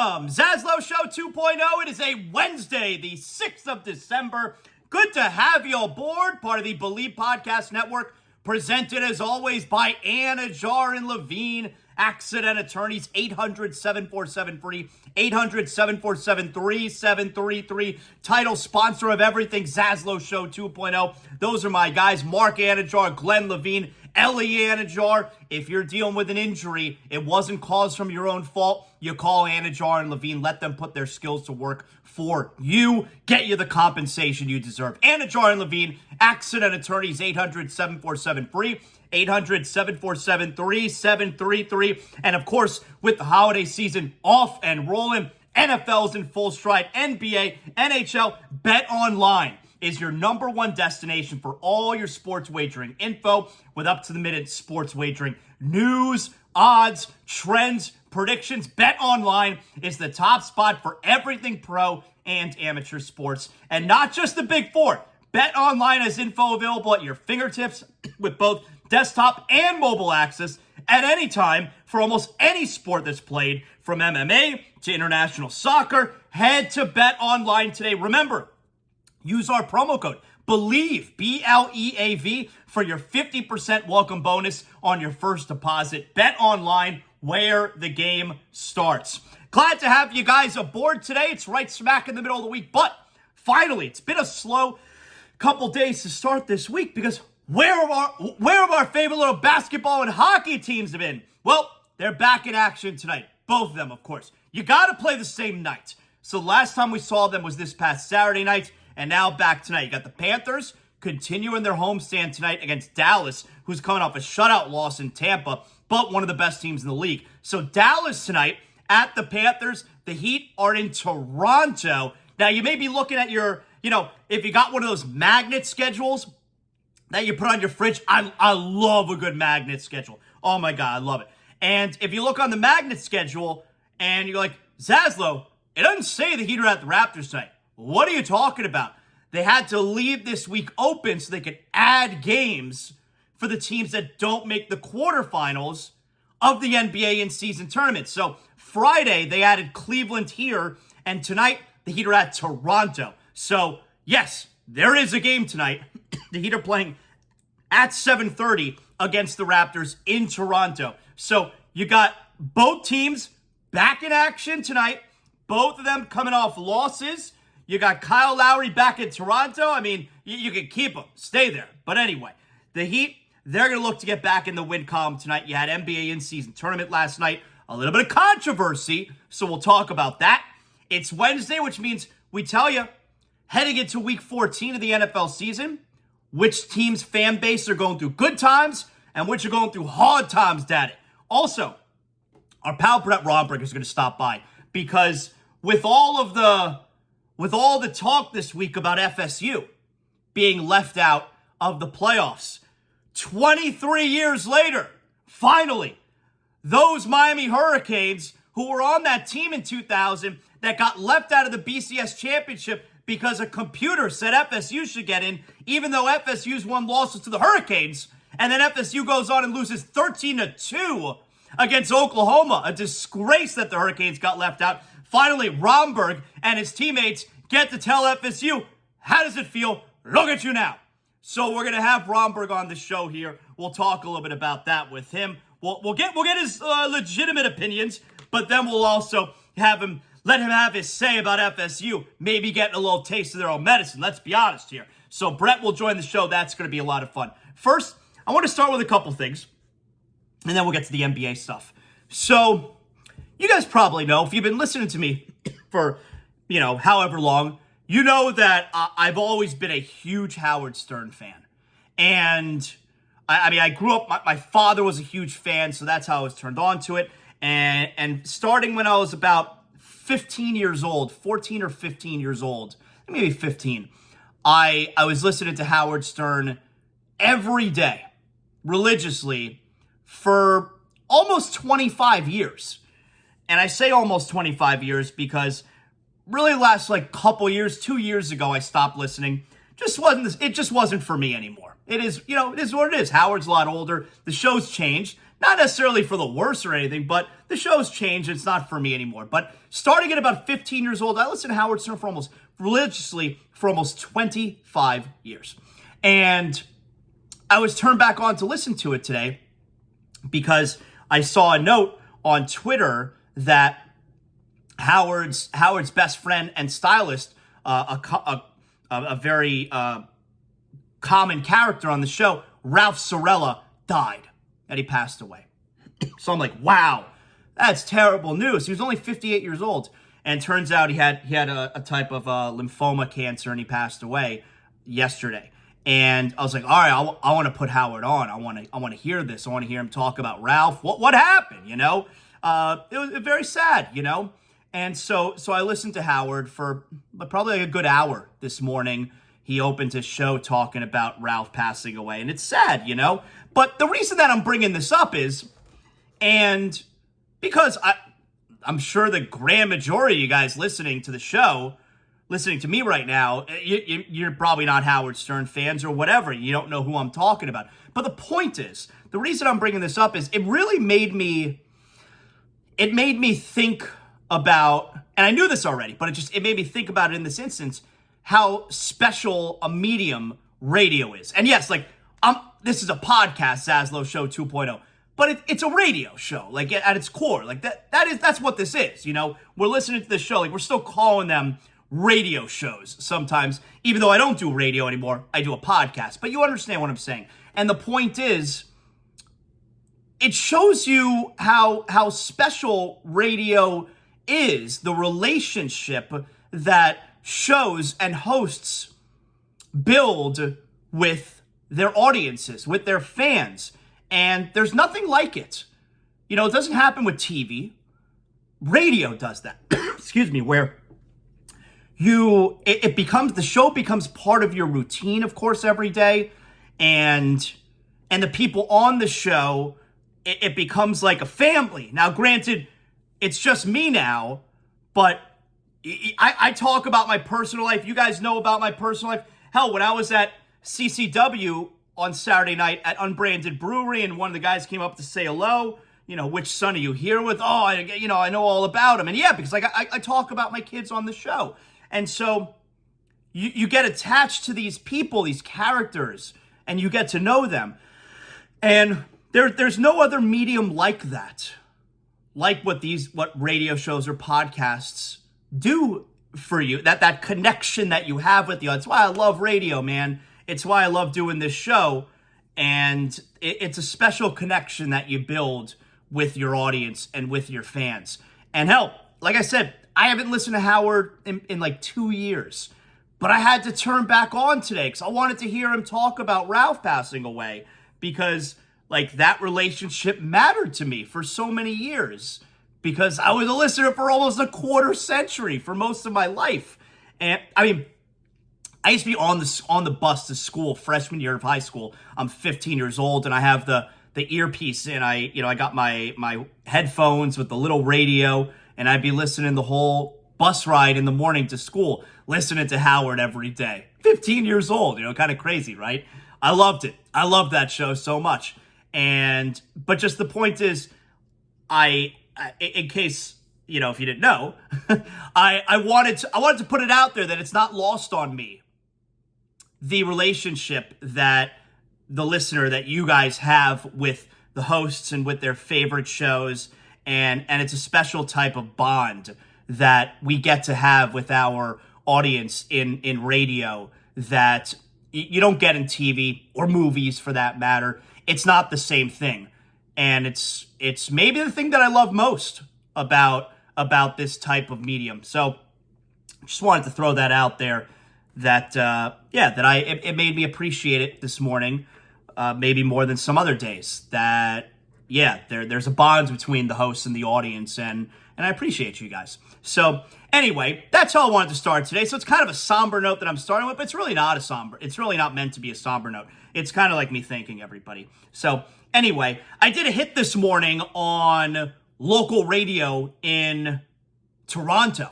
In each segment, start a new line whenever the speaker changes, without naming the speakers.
Welcome, ZASLOW Show 2.0. It is a Wednesday, the 6th of December. Good to have you aboard, part of the Believe Podcast Network, presented as always by Anidjar and Levine, accident attorneys, 800-747-FREE, 800-747-3733, title sponsor of everything, ZASLOW Show 2.0. Those are my guys, Mark Anidjar, Glenn Levine, Ellie Anidjar. If you're dealing with an injury, it wasn't caused from your own fault, you call Anidjar and Levine. Let them put their skills to work for you. Get you the compensation you deserve. Anidjar and Levine, accident attorneys, 800-747-FREE, 800-747-3733. And of course, with the holiday season off and rolling, NFL's in full stride, NBA, NHL, BetOnline is your number one destination for all your sports wagering info with up-to-the-minute sports wagering news, odds, trends, predictions. BetOnline is the top spot for everything pro and amateur sports. And not just the big four. BetOnline has info available at your fingertips with both desktop and mobile access at any time for almost any sport that's played, from MMA to international soccer. Head to BetOnline today. Remember, use our promo code BELIEVE, B-L-E-A-V, for your 50% welcome bonus on your first deposit. BetOnline, where the game starts. Glad to have you guys aboard today. It's right smack in the middle of the week, but finally, it's been a slow couple days to start this week because where have our favorite little basketball and hockey teams have been? Well, they're back in action tonight. Both of them, of course. You got to play the same night. So last time we saw them was this past Saturday night, and now back tonight. You got the Panthers continuing their homestand tonight against Dallas, who's coming off a shutout loss in Tampa, but one of the best teams in the league. So Dallas tonight at the Panthers. The Heat are in Toronto. Now, you may be looking at your, if you got one of those magnet schedules that you put on your fridge. I love a good magnet schedule. Oh my God, I love it. And if you look on the magnet schedule and you're like, Zaslow, it doesn't say the Heat are at the Raptors tonight. What are you talking about? They had to leave this week open so they could add games for the teams that don't make the quarterfinals of the NBA in-season tournament. So Friday, they added Cleveland here, and tonight, the Heat are at Toronto. So, yes, there is a game tonight. The Heat are playing at 7:30 against the Raptors in Toronto. So, you got both teams back in action tonight. Both of them coming off losses. You got Kyle Lowry back in Toronto. I mean, you can keep him. Stay there. But anyway, the Heat, they're going to look to get back in the win column tonight. You had NBA in-season tournament last night. A little bit of controversy, so we'll talk about that. It's Wednesday, which means we tell you, heading into week 14 of the NFL season, which team's fan base are going through good times and which are going through hard times, Daddy. Also, our pal Brett Romberg is going to stop by because with all the talk this week about FSU being left out of the playoffs, 23 years later, finally, those Miami Hurricanes who were on that team in 2000 that got left out of the BCS championship because a computer said FSU should get in, even though FSU's won losses to the Hurricanes, and then FSU goes on and loses 13-2 against Oklahoma. A disgrace that the Hurricanes got left out. Finally, Romberg and his teammates get to tell FSU, how does it feel? Look at you now. So we're going to have Romberg on the show here. We'll talk a little bit about that with him. We'll get his legitimate opinions, but then we'll also let him have his say about FSU, maybe getting a little taste of their own medicine. Let's be honest here. So Brett will join the show. That's going to be a lot of fun. First, I want to start with a couple things, and then we'll get to the NBA stuff. So you guys probably know, if you've been listening to me for, however long, you know that I've always been a huge Howard Stern fan. And I grew up, my father was a huge fan, so that's how I was turned on to it. And starting when I was about 15 years old, 14 or 15 years old, maybe 15, I was listening to Howard Stern every day, religiously, for almost 25 years. And I say almost 25 years because really last couple years, 2 years ago, I stopped listening it just wasn't for me anymore. It is, it is what it is. Howard's a lot older. The show's changed. Not necessarily for the worse or anything, but the show's changed. It's not for me anymore. But starting at about 15 years old, I listened to Howard Stern religiously for almost 25 years. And I was turned back on to listen to it today because I saw a note on Twitter that Howard's best friend and stylist, a very common character on the show, Ralph Sorella, died. And he passed away. So I'm like, wow, that's terrible news. He was only 58 years old. And turns out he had a type of lymphoma cancer, and he passed away yesterday. And I was like, all right, I want to put Howard on. I want to hear this. I want to hear him talk about Ralph. What happened, It was very sad, And so I listened to Howard for probably like a good hour this morning. He opened his show talking about Ralph passing away. And it's sad, But the reason that I'm bringing this up is, and because I'm sure the grand majority of you guys listening to the show, listening to me right now, you're probably not Howard Stern fans or whatever. You don't know who I'm talking about. But the point is, the reason I'm bringing this up is it really made me think about, and I knew this already, but it made me think about it in this instance, how special a medium radio is. And yes, this is a podcast, ZASLOW Show 2.0, but it's a radio show, at its core. That's what this is, We're listening to this show, we're still calling them radio shows sometimes, even though I don't do radio anymore, I do a podcast. But you understand what I'm saying. And the point is, it shows you how special radio is, the relationship that shows and hosts build with their audiences, with their fans. And there's nothing like it. It doesn't happen with TV. Radio does that. Excuse me, where the show becomes part of your routine, of course, every day. And the people on the show, it becomes like a family. Now, granted, it's just me now, but I talk about my personal life. You guys know about my personal life. Hell, when I was at CCW on Saturday night at Unbranded Brewery, and one of the guys came up to say hello, which son are you here with? Oh, I know all about him. And yeah, because I talk about my kids on the show. And so you get attached to these people, these characters, and you get to know them. And there's no other medium like that, like what radio shows or podcasts do for you, that connection that you have with the audience. That's why I love radio, man. It's why I love doing this show. And it's a special connection that you build with your audience and with your fans. And hell, like I said, I haven't listened to Howard in 2 years. But I had to turn back on today because I wanted to hear him talk about Ralph passing away. Because that relationship mattered to me for so many years. Because I was a listener for almost a quarter century for most of my life. And I mean, I used to be on the bus to school, freshman year of high school. I'm 15 years old and I have the earpiece and I got my headphones with the little radio, and I'd be listening the whole bus ride in the morning to school, listening to Howard every day. 15 years old, kind of crazy, right? I loved it. I loved that show so much. But just the point is, in case, if you didn't know, I wanted to put it out there that it's not lost on me, the relationship that the listener, that you guys have with the hosts and with their favorite shows. And it's a special type of bond that we get to have with our audience in radio that you don't get in TV or movies for that matter. It's not the same thing. And it's maybe the thing that I love most about this type of medium. So just wanted to throw that out there that it made me appreciate it this morning, maybe more than some other days. There's a bond between the hosts and the audience, and I appreciate you guys. So anyway, that's how I wanted to start today. So it's kind of a somber note that I'm starting with, but it's really not meant to be a somber note. It's kind of like me thanking everybody. So anyway, I did a hit this morning on local radio in Toronto.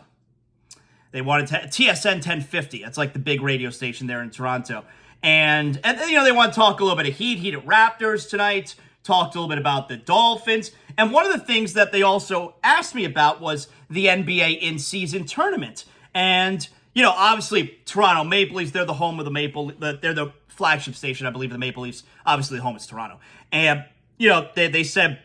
They wanted TSN 1050. That's like the big radio station there in Toronto. And they want to talk a little bit of Heat at Raptors tonight, talked a little bit about the Dolphins. And one of the things that they also asked me about was the NBA in-season tournament. And, obviously, Toronto Maple Leafs, they're the home of they're the flagship station, I believe, of the Maple Leafs. Obviously, the home is Toronto. And, they said,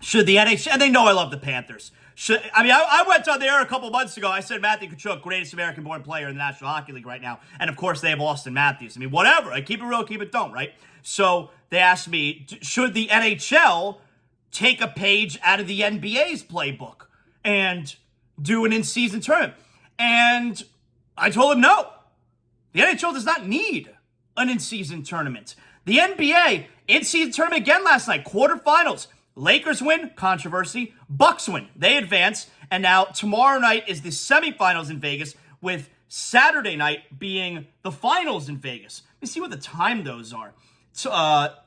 should the NHL, and they know I love the Panthers. I went on the air a couple months ago. I said Matthew Tkachuk, greatest American-born player in the National Hockey League right now. And, of course, they have Austin Matthews. Whatever. I keep it real, keep it don't, right? So they asked me, should the NHL take a page out of the NBA's playbook and do an in-season tournament? And I told him no. The NHL does not need an in-season tournament. The NBA, in-season tournament again last night, quarterfinals. Lakers win, controversy. Bucks win, they advance. And now tomorrow night is the semifinals in Vegas, with Saturday night being the finals in Vegas. Let me see what the time those are.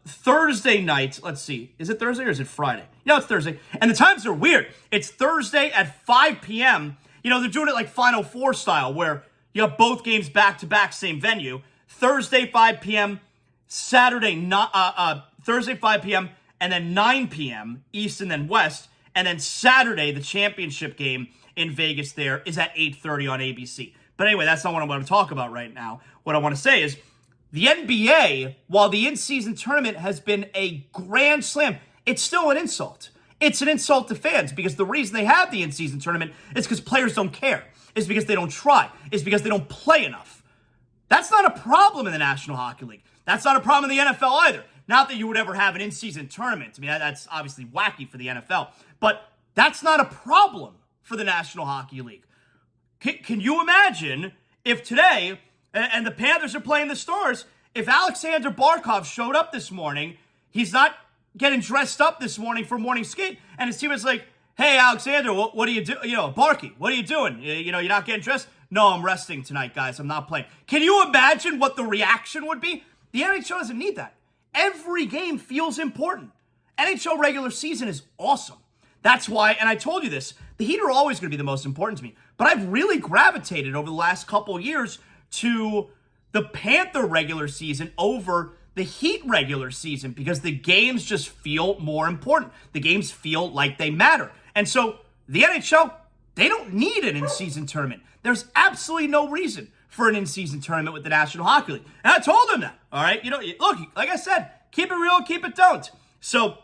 Thursday night, let's see. Is it Thursday or is it Friday? It's Thursday. And the times are weird. It's Thursday at 5 p.m. They're doing it like Final Four style, where you have both games back-to-back, same venue. Thursday, 5 p.m. Thursday, 5 p.m., and then 9 p.m. East and then West. And then Saturday, the championship game in Vegas there is at 8:30 on ABC. But anyway, that's not what I want to talk about right now. What I want to say is the NBA, while the in-season tournament has been a grand slam, it's still an insult. It's an insult to fans, because the reason they have the in-season tournament is because players don't care. It's because they don't try. It's because they don't play enough. That's not a problem in the National Hockey League. That's not a problem in the NFL either. Not that you would ever have an in-season tournament. That's obviously wacky for the NFL. But that's not a problem for the National Hockey League. Can you imagine if today, and the Panthers are playing the Stars, if Alexander Barkov showed up this morning, he's not getting dressed up this morning for morning skate, and his team was like, hey, Alexander, what do you do? Barky, what are you doing? You're not getting dressed? No, I'm resting tonight, guys. I'm not playing. Can you imagine what the reaction would be? The NHL doesn't need that. Every game feels important. NHL regular season is awesome. That's why, and I told you this, the Heat are always going to be the most important to me. But I've really gravitated over the last couple of years to the Panther regular season over the Heat regular season, because the games just feel more important. The games feel like they matter. And so the NHL, they don't need an in-season tournament. There's absolutely no reason for an in-season tournament with the National Hockey League. And I told them that, all right? Look, like I said, keep it real, keep it don't. So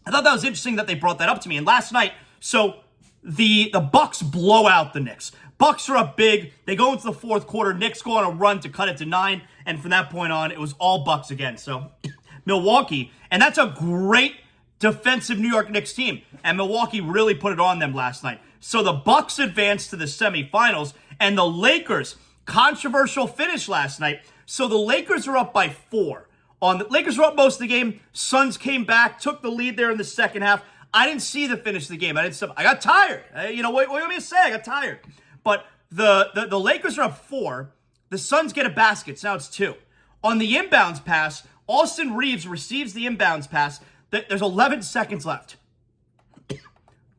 I thought that was interesting that they brought that up to me. And last night, so the Bucks blow out the Knicks. Bucks are up big. They go into the fourth quarter. Knicks go on a run to cut it to 9. And from that point on, it was all Bucks again. So Milwaukee, and that's a great defensive New York Knicks team. And Milwaukee really put it on them last night. So the Bucks advanced to the semifinals, and the Lakers, controversial finish last night. So the Lakers are up by 4. The Lakers were up most of the game. Suns came back, took the lead there in the second half. I didn't see the finish of the game. I got tired. What do you want me to say? I got tired. But the Lakers are up 4. The Suns get a basket. So now it's 2. On the inbounds pass, Austin Reeves receives the inbounds pass. There's 11 seconds left.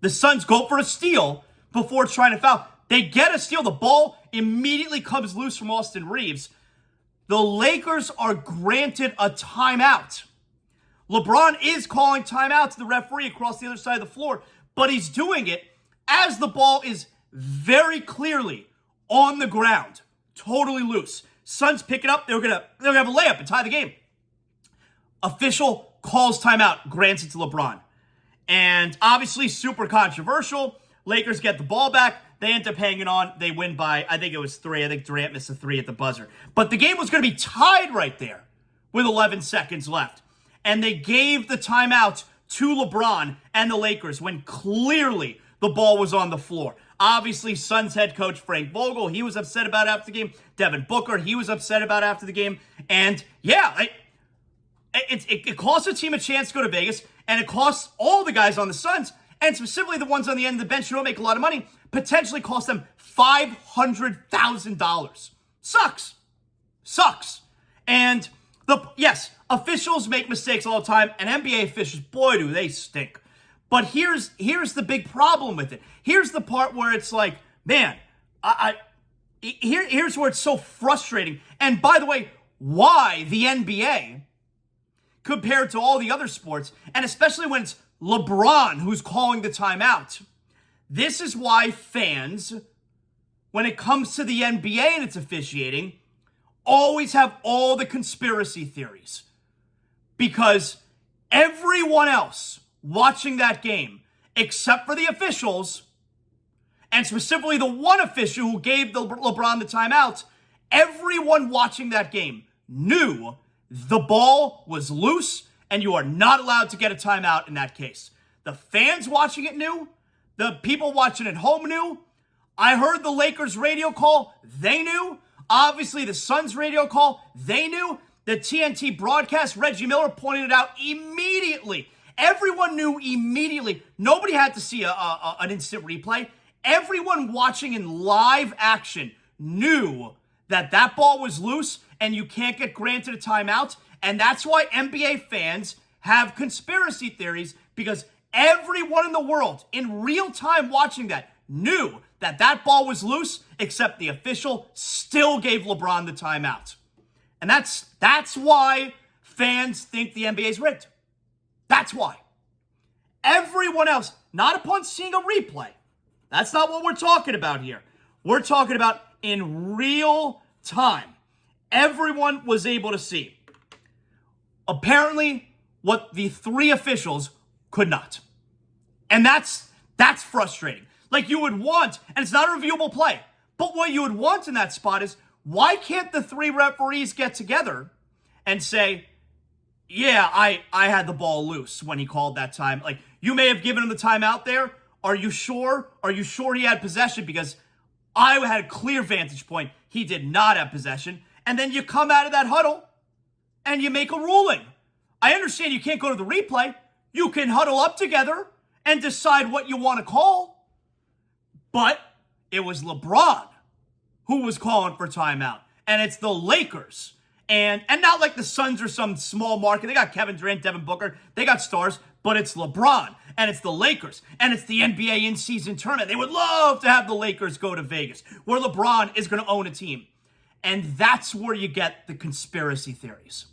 The Suns go for a steal before trying to foul. They get a steal. The ball immediately comes loose from Austin Reeves. The Lakers are granted a timeout. LeBron is calling timeout to the referee across the other side of the floor, but he's doing it as the ball is very clearly on the ground, totally loose. Suns pick it up. They're gonna have a layup and tie the game. Official calls timeout, grants it to LeBron. And obviously super controversial. Lakers get the ball back. They end up hanging on. They win by, I think it was 3. I think Durant missed a 3 at the buzzer. But the game was going to be tied right there with 11 seconds left. And they gave the timeout to LeBron and the Lakers when clearly the ball was on the floor. Obviously, Suns head coach Frank Vogel, he was upset about it after the game. Devin Booker, he was upset about it after the game. And yeah, it costs a team a chance to go to Vegas, and it costs all the guys on the Suns, and specifically the ones on the end of the bench who don't make a lot of money, potentially cost them $500,000. Sucks. And yes, officials make mistakes all the time, and NBA officials, boy, do they stink. But here's the big problem with it. Here's the part where it's like, man, Here's where it's so frustrating. And by the way, why the NBA compared to all the other sports, and especially when it's LeBron who's calling the timeout. This is why fans, when it comes to the NBA and its officiating, always have all the conspiracy theories. Because everyone else watching that game, except for the officials, and specifically the one official who gave LeBron the timeout, everyone watching that game knew the ball was loose and you are not allowed to get a timeout in that case. The fans watching it knew. The people watching at home knew. I heard the Lakers radio call. They knew. Obviously, the Suns radio call. They knew. The TNT broadcast, Reggie Miller pointed it out immediately. Everyone knew immediately. Nobody had to see an instant replay. Everyone watching in live action knew that that ball was loose and you can't get granted a timeout. And that's why NBA fans have conspiracy theories, because everyone in the world in real time watching that knew that that ball was loose, except the official still gave LeBron the timeout. And that's why fans think the NBA is rigged. That's why. Everyone else, not upon seeing a replay. That's not what we're talking about here. We're talking about in real time. Everyone was able to see. Apparently, what the three officials could not. And that's frustrating. Like you would want, and it's not a reviewable play, but what you would want in that spot is, why can't the three referees get together and say, yeah, I had the ball loose when he called that time. Like, you may have given him the timeout there. Are you sure? Are you sure he had possession? Because I had a clear vantage point. He did not have possession. And then you come out of that huddle and you make a ruling. I understand you can't go to the replay. You can huddle up together and decide what you want to call. But it was LeBron who was calling for timeout. And it's the Lakers. And not like the Suns are some small market. They got Kevin Durant, Devin Booker. They got stars. But it's LeBron. And it's the Lakers. And it's the NBA in-season tournament. They would love to have the Lakers go to Vegas, where LeBron is going to own a team. And that's where you get the conspiracy theories.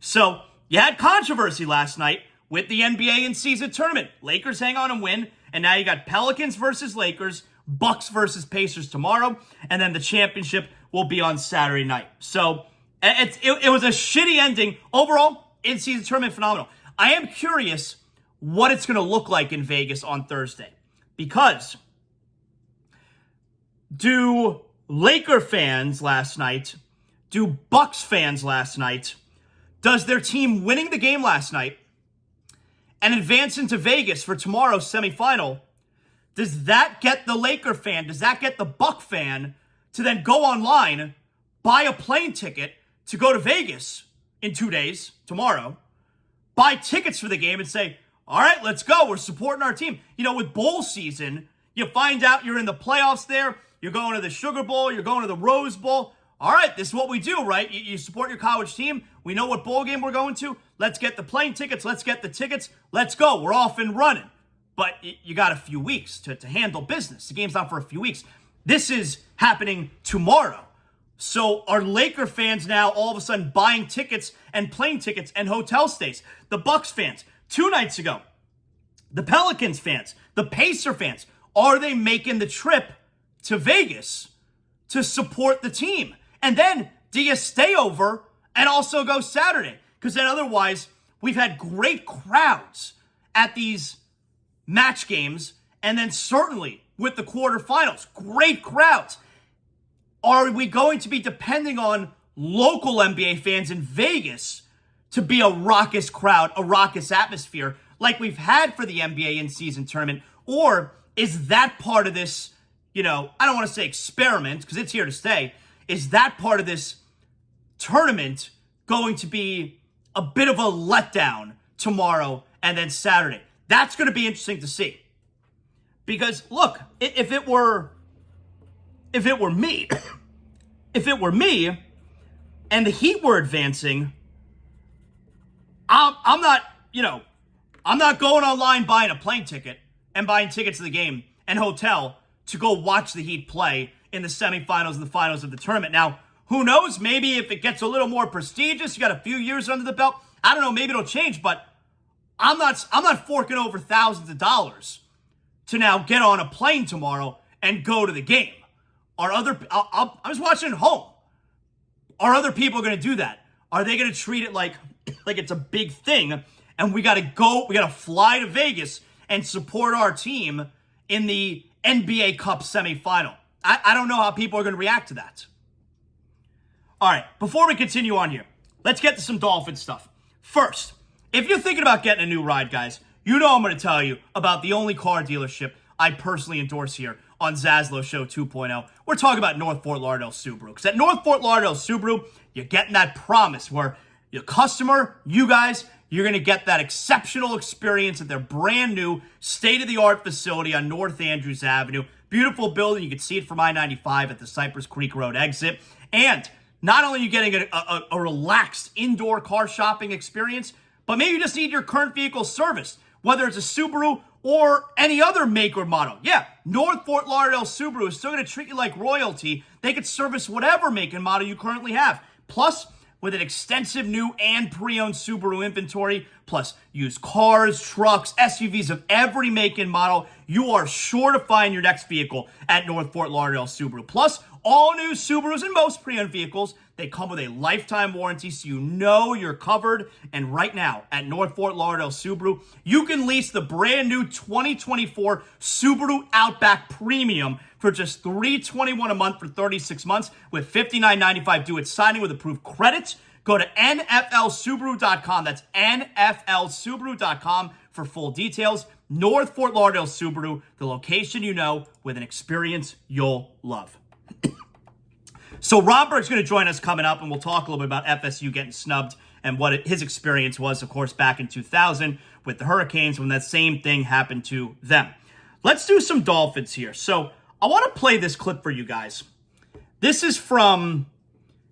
So, you had controversy last night with the NBA in-season tournament. Lakers hang on and win. And now you got Pelicans versus Lakers, Bucks versus Pacers tomorrow. And then the championship will be on Saturday night. So, it was a shitty ending. Overall, in-season tournament, phenomenal. I am curious what it's going to look like in Vegas on Thursday. Because do Laker fans last night, do Bucks fans last night, does their team winning the game last night and advance into Vegas for tomorrow's semifinal, does that get the Laker fan, does that get the Buck fan to then go online, buy a plane ticket to go to Vegas in 2 days, tomorrow, buy tickets for the game and say, all right, let's go. We're supporting our team. You know, with bowl season, you find out you're in the playoffs there. You're going to the Sugar Bowl. You're going to the Rose Bowl. All right, this is what we do, right? You support your college team. We know what bowl game we're going to. Let's get the plane tickets. Let's get the tickets. Let's go. We're off and running. But you got a few weeks to handle business. The game's not for a few weeks. This is happening tomorrow. So are Laker fans now all of a sudden buying tickets and plane tickets and hotel stays? The Bucks fans, 2 nights ago, the Pelicans fans, the Pacer fans, are they making the trip to Vegas to support the team? And then do you stay over and also go Saturday? Because then otherwise, we've had great crowds at these match games, and then certainly with the quarterfinals, great crowds. Are we going to be depending on local NBA fans in Vegas to be a raucous crowd, a raucous atmosphere like we've had for the NBA in-season tournament? Or is that part of this, I don't want to say experiment because it's here to stay. Is that part of this tournament going to be a bit of a letdown tomorrow and then Saturday? That's going to be interesting to see. Because look, if it were me, and the Heat were advancing, I'm not going online buying a plane ticket and buying tickets to the game and hotel to go watch the Heat play in the semifinals and the finals of the tournament. Now, who knows? Maybe if it gets a little more prestigious, you got a few years under the belt. I don't know. Maybe it'll change, but I'm not forking over thousands of dollars to now get on a plane tomorrow and go to the game. I was watching at home. Are other people going to do that? Are they going to treat it like it's a big thing and we got to fly to Vegas and support our team in the NBA Cup semifinal? I don't know how people are going to react to that. All right, before we continue on here, let's get to some Dolphin stuff. First, if you're thinking about getting a new ride, guys, you know I'm going to tell you about the only car dealership I personally endorse here on ZASLOW Show 2.0. We're talking about North Fort Lauderdale Subaru. Because at North Fort Lauderdale Subaru, you're getting that promise where your customer, you guys, you're going to get that exceptional experience at their brand new state-of-the-art facility on North Andrews Avenue. Beautiful building. You can see it from I-95 at the Cypress Creek Road exit. And not only are you getting a relaxed indoor car shopping experience, but maybe you just need your current vehicle serviced, whether it's a Subaru or any other make or model. Yeah, North Fort Lauderdale Subaru is still going to treat you like royalty. They could service whatever make and model you currently have. Plus, with an extensive new and pre-owned Subaru inventory, plus used cars, trucks, SUVs of every make and model, you are sure to find your next vehicle at North Fort Lauderdale Subaru. Plus, all new Subarus and most pre-owned vehicles, they come with a lifetime warranty, so you know you're covered. And right now, at North Fort Lauderdale Subaru, you can lease the brand new 2024 Subaru Outback Premium for just $321 a month for 36 months with $59.95 due at signing with approved credits. Go to nflsubaru.com. That's nflsubaru.com for full details. North Fort Lauderdale Subaru, the location you know with an experience you'll love. So Romberg's going to join us coming up, and we'll talk a little bit about FSU getting snubbed and what his experience was, of course, back in 2000 with the Hurricanes when that same thing happened to them. Let's do some Dolphins here. So I want to play this clip for you guys. This is from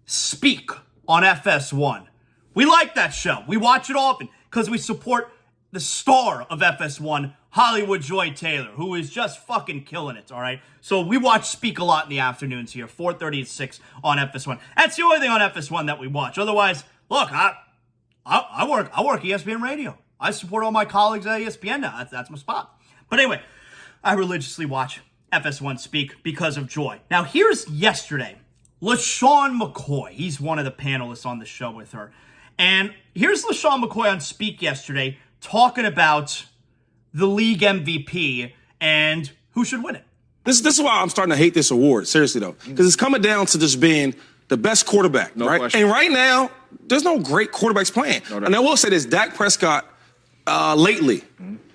Speak on FS1. We like that show. We watch it often because we support the star of FS1, Hollywood Joy Taylor, who is just fucking killing it, all right? So we watch Speak a lot in the afternoons here, 4:30 to 6 on FS1. That's the only thing on FS1 that we watch. Otherwise, look, I work ESPN Radio. I support all my colleagues at ESPN now. That's my spot. But anyway, I religiously watch FS1 Speak because of Joy. Now, here's yesterday. LaShawn McCoy. He's one of the panelists on the show with her. And here's LaShawn McCoy on Speak yesterday talking about the league MVP and who should win it.
This is why I'm starting to hate this award, seriously, though. Because it's coming down to just being the best quarterback,
No
right?
question.
And right now, there's no great quarterbacks playing. And I will say this, Dak Prescott, lately,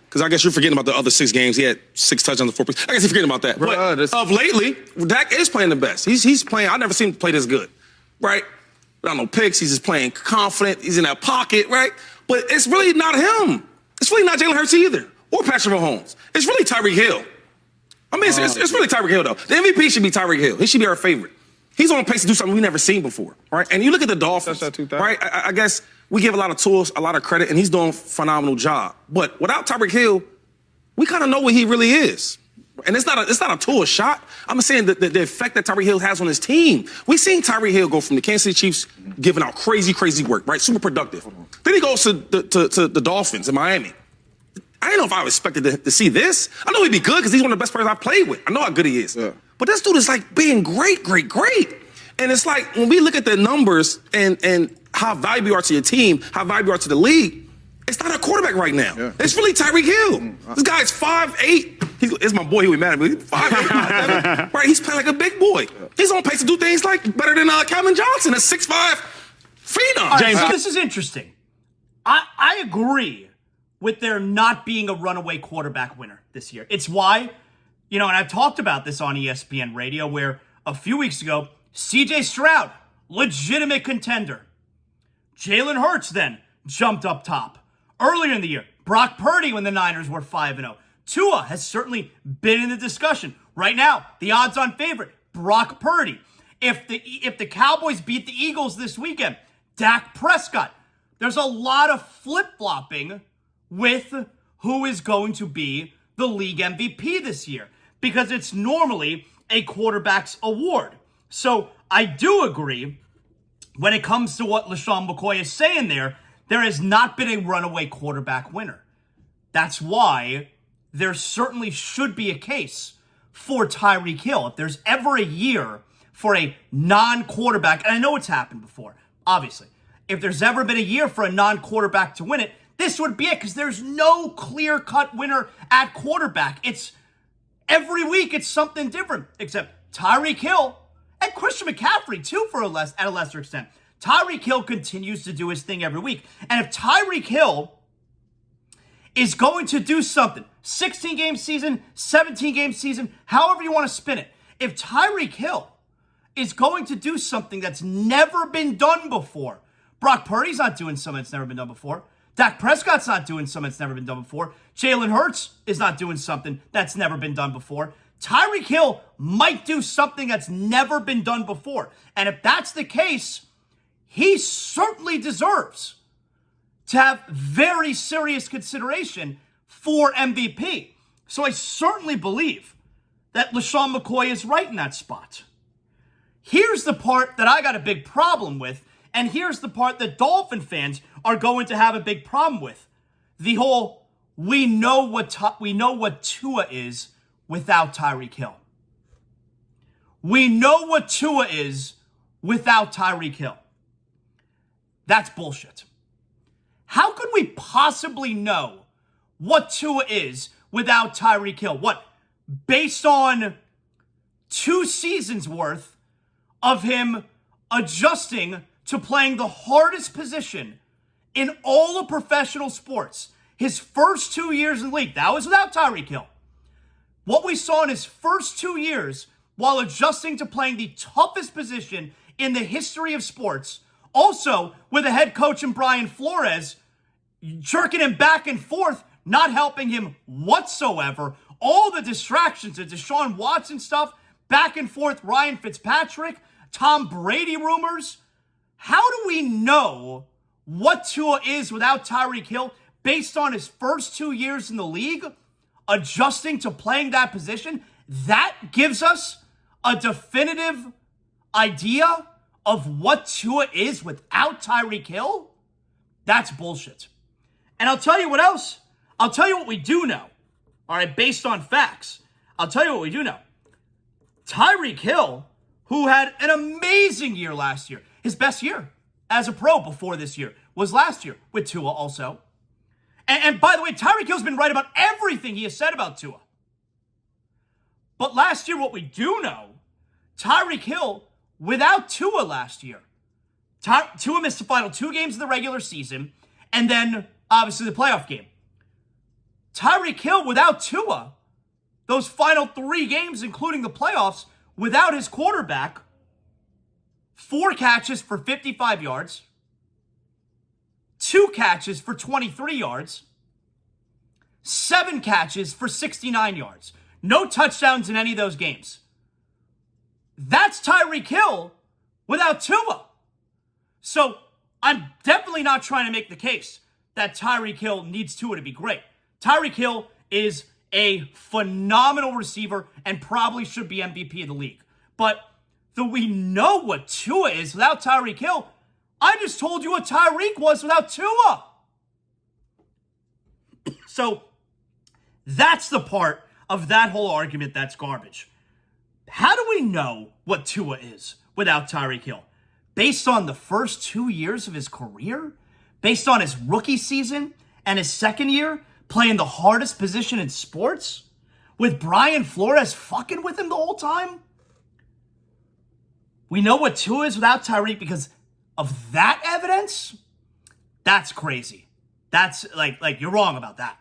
because I guess you're forgetting about the other 6 games. He had 6 touchdowns and 4 picks. I guess you're forgetting about that. But of lately, Dak is playing the best. He's playing. I've never seen him play this good, right? Without no picks. He's just playing confident. He's in that pocket, right? But it's really not him. It's really not Jalen Hurts either or Patrick Mahomes. It's really Tyreek Hill. I mean, it's really Tyreek Hill, though. The MVP should be Tyreek Hill. He should be our favorite. He's on pace to do something we've never seen before, right? And you look at the Dolphins, right? I guess we give a lot of tools, a lot of credit, and he's doing a phenomenal job. But without Tyreek Hill, we kind of know what he really is. And it's not a tool shot. I'm saying that the effect that Tyreek Hill has on his team. We've seen Tyreek Hill go from the Kansas City Chiefs giving out crazy work, right? Super productive. Then he goes to the Dolphins in Miami. I didn't know if I expected to see this. I know he'd be good because he's one of the best players I've played with. I know how good he is. Yeah. But this dude is like being great. And it's like when we look at the numbers and how valuable you are to your team, how valuable you are to the league, it's not a quarterback right now. Yeah. It's really Tyreek Hill. This guy's 5'8". It's my boy. He'll be mad at me. 5'8", 5'7". Right? He's playing like a big boy. He's on pace to do things like better than Calvin Johnson, a 6'5" phenom.
Right, James, so this is interesting. I agree with there not being a runaway quarterback winner this year. It's why, and I've talked about this on ESPN Radio, where a few weeks ago, C.J. Stroud, legitimate contender. Jalen Hurts then jumped up top. Earlier in the year, Brock Purdy when the Niners were 5-0. Tua has certainly been in the discussion. Right now, the odds-on favorite, Brock Purdy. If the Cowboys beat the Eagles this weekend, Dak Prescott. There's a lot of flip-flopping with who is going to be the league MVP this year. because it's normally a quarterback's award. So I do agree when it comes to what LeSean McCoy is saying there has not been a runaway quarterback winner. That's why there certainly should be a case for Tyreek Hill. If there's ever a year for a non-quarterback, and I know it's happened before, obviously. If there's ever been a year for a non-quarterback to win it, this would be it, because there's no clear-cut winner at quarterback. It's every week it's something different, except Tyreek Hill and Christian McCaffrey, too, at a lesser extent. Tyreek Hill continues to do his thing every week. And if Tyreek Hill is going to do something, 16-game season, 17-game season, however you want to spin it, if Tyreek Hill is going to do something that's never been done before, Brock Purdy's not doing something that's never been done before, Dak Prescott's not doing something that's never been done before, Jalen Hurts is not doing something that's never been done before, Tyreek Hill might do something that's never been done before. And if that's the case, he certainly deserves to have very serious consideration for MVP. So I certainly believe that LeSean McCoy is right in that spot. Here's the part that I got a big problem with, and here's the part that Dolphin fans are going to have a big problem with. The whole, we know what Tua is without Tyreek Hill. We know what Tua is without Tyreek Hill. That's bullshit. How could we possibly know what Tua is without Tyreek Hill? What? Based on 2 seasons worth of him adjusting to playing the hardest position in all of professional sports. His first 2 years in the league, that was without Tyreek Hill. What we saw in his first 2 years while adjusting to playing the toughest position in the history of sports, also with a head coach in Brian Flores, jerking him back and forth, not helping him whatsoever. All the distractions, the Deshaun Watson stuff, back and forth, Ryan Fitzpatrick, Tom Brady rumors. How do we know what Tua is without Tyreek Hill based on his first 2 years in the league, adjusting to playing that position? That gives us a definitive idea of what Tua is without Tyreek Hill? That's bullshit. And I'll tell you what else. I'll tell you what we do know. All right, based on facts. I'll tell you what we do know. Tyreek Hill, who had an amazing year last year, his best year as a pro before this year was last year with Tua also. And by the way, Tyreek Hill's been right about everything he has said about Tua. But last year, what we do know, Tyreek Hill, without Tua last year, Tua missed the final 2 games of the regular season, and then, obviously, the playoff game. Tyreek Hill, without Tua, those final 3 games, including the playoffs, without his quarterback, 4 catches for 55 yards, 2 catches for 23 yards, 7 catches for 69 yards. No touchdowns in any of those games. That's Tyreek Hill without Tua. So I'm definitely not trying to make the case that Tyreek Hill needs Tua to be great. Tyreek Hill is a phenomenal receiver and probably should be MVP of the league. But we know what Tua is without Tyreek Hill. I just told you what Tyreek was without Tua. So that's the part of that whole argument that's garbage. How do we know what Tua is without Tyreek Hill? Based on the first 2 years of his career? Based on his rookie season and his second year playing the hardest position in sports? With Brian Flores fucking with him the whole time? We know what Tua is without Tyreek because of that evidence? That's crazy. That's like you're wrong about that.